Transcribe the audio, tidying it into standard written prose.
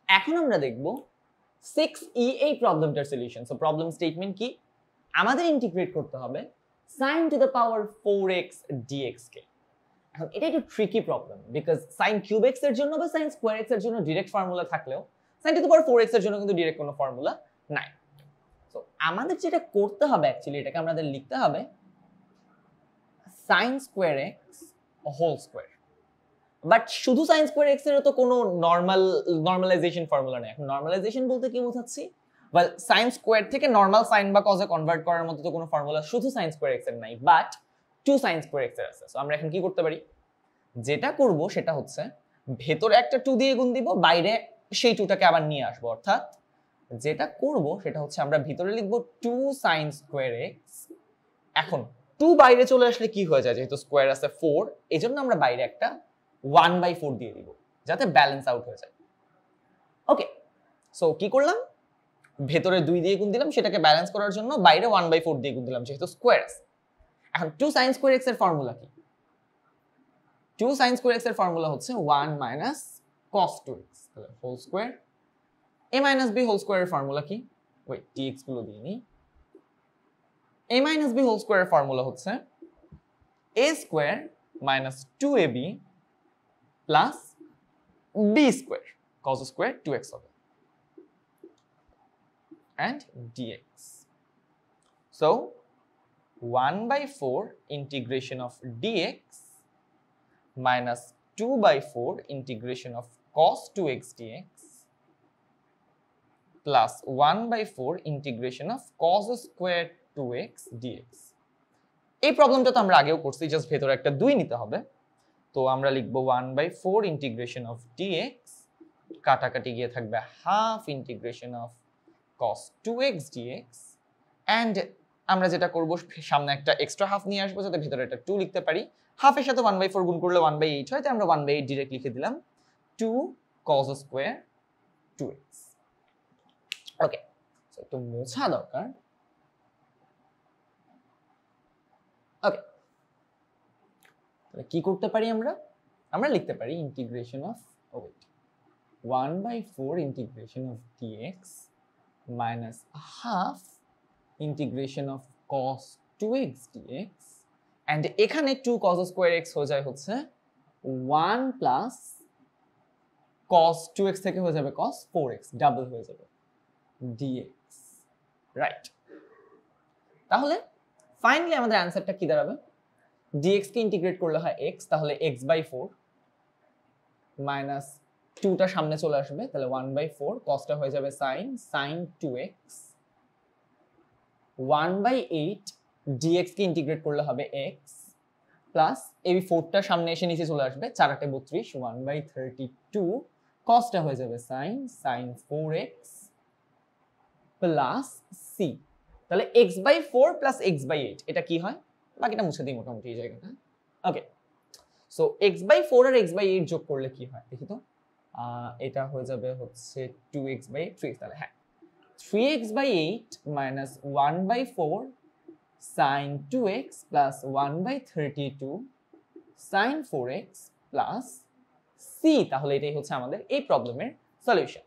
এখন আমরা দেখব 6e এই প্রবলেমটার সলিউশন। সো প্রবলেম স্টেটমেন্ট কি? আমাদের ইন্টিগ্রেট করতে হবে sin to the power 4x dx কে। এখন এটা একটু tricky problem, because sin cube x এর জন্য বা sin স্কয়ার x এর জন্য ডাইরেক্ট ফর্মুলা থাকলেও sin to the power 4x এর জন্য কিন্তু ডাইরেক্ট কোনো ফর্মুলা নাই। সো আমাদের যেটা করতে হবে অ্যাকচুয়ালি, এটাকে আমাদের লিখতে হবে sin square x whole square. But শুধু sin স্কয়ার x এর তো কোনো নরমালাইজেশন ফর্মুলা নেই। এখন নরমালাইজেশন বলতে কি বোঝাচ্ছি? ওয়েল, sin স্কয়ার থেকে নরমাল sin বা cos এ কনভার্ট করার মতো তো কোনো ফর্মুলা শুধু sin স্কয়ার x এর নাই, বাট 2 sin স্কয়ার x এর আছে। সো আমরা এখন কি করতে পারি? যেটা করব সেটা হচ্ছে ভেতরে একটা 2 দিয়ে গুণ দিব, বাইরে সেই 2টাকে আবার নিয়ে আসবো। অর্থাৎ যেটা করব সেটা হচ্ছে আমরা ভিতরে লিখব 2 sin স্কয়ার x। এখন 2 বাইরে চলে আসলে কি হয়ে যায়? যেহেতু স্কয়ার আছে 4, এজন্য আমরা বাইরে একটা 1/4 দিয়ে দিব যাতে ব্যালেন্স আউট হয়ে যায়। ওকে, সো কি করলাম? ভেতরে 2 দিয়ে গুণ দিলাম সেটাকে ব্যালেন্স করার জন্য, বাইরে 1/4 দিয়ে গুণ দিলাম যেহেতু স্কয়ার আছে। এখন 2 sin স্কয়ার x এর ফর্মুলা কি? 2 sin স্কয়ার x এর ফর্মুলা হচ্ছে 1 minus cos 2x তাহলে whole square. a minus b whole square এর ফর্মুলা কি? ওয়েট, dx গুলো দিয়ে নি। a minus b whole square এর ফর্মুলা হচ্ছে a square minus 2ab plus b square cos square 2x হবে and dx. So 1/4 integration of dx minus 2/4 integration of cos 2x dx plus 1/4 integration of cos square 2x dx. এই প্রবলেমটা তো আমরা আগেও করছি, just ভেতরে একটা 2 নিতে হবে। তো আমরা লিখব 1/4 integration of dx, কাটাকাটি গিয়ে থাকবে half integration of cos 2x dx, and আমরা যেটা করব সামনে একটা এক্সট্রা হাফ নিয়ে আসবো যাতে ভেতরে একটা 2 লিখতে পারি। হাফের সাথে 1/4 গুণ করলে 1/8 হয়, তাই আমরা 1/8 ডাইরেক্ট লিখে দিলাম 2 cos স্কয়ার 2x। ওকে, সো একটু মোছা দরকার। ওকে, তাহলে কি করতে পারি আমরা? আমরা লিখতে পারি integration of 1/4 integration of dx minus half integration of cos 2x dx, and এখানে 2 cos স্কয়ার x হয়ে যায় হচ্ছে 1 plus cos 2x থেকে হয়ে যাবে cos 4x, ডাবল হয়ে যাবে dx, রাইট? তাহলে ফাইনালি আমাদের অ্যানসারটা কি দাঁড়াবে? dx কে ইন্টিগ্রেট করলে হয় x, তাহলে x/4 মাইনাস 2টা সামনে চলে আসবে, তাহলে 1/4 cosটা হয়ে যাবে sin 2x 1/8 dx কে ইন্টিগ্রেট করলে হবে x প্লাস এই 4টা সামনে এসে নিচে চলে আসবে, 4 8 32 1/32 cosটা হয়ে যাবে sin 4x প্লাস c। তাহলে x/4 প্লাস x/8 এটা কি হয়? বাকিটা মুছে দিই মোটামুটি এই জায়গাটা। ওকে, সো x/4 আর x/8 যোগ করলে কি হয় দেখি তো। এটা হয়ে যাবে হচ্ছে 2x/8 3x, তাহলে হ্যাঁ 3x/8 minus 1/4 sin 2x plus 1/32 sin 4x plus c, তাহলে এটাই হচ্ছে আমাদের এই প্রবলেমের সলিউশন।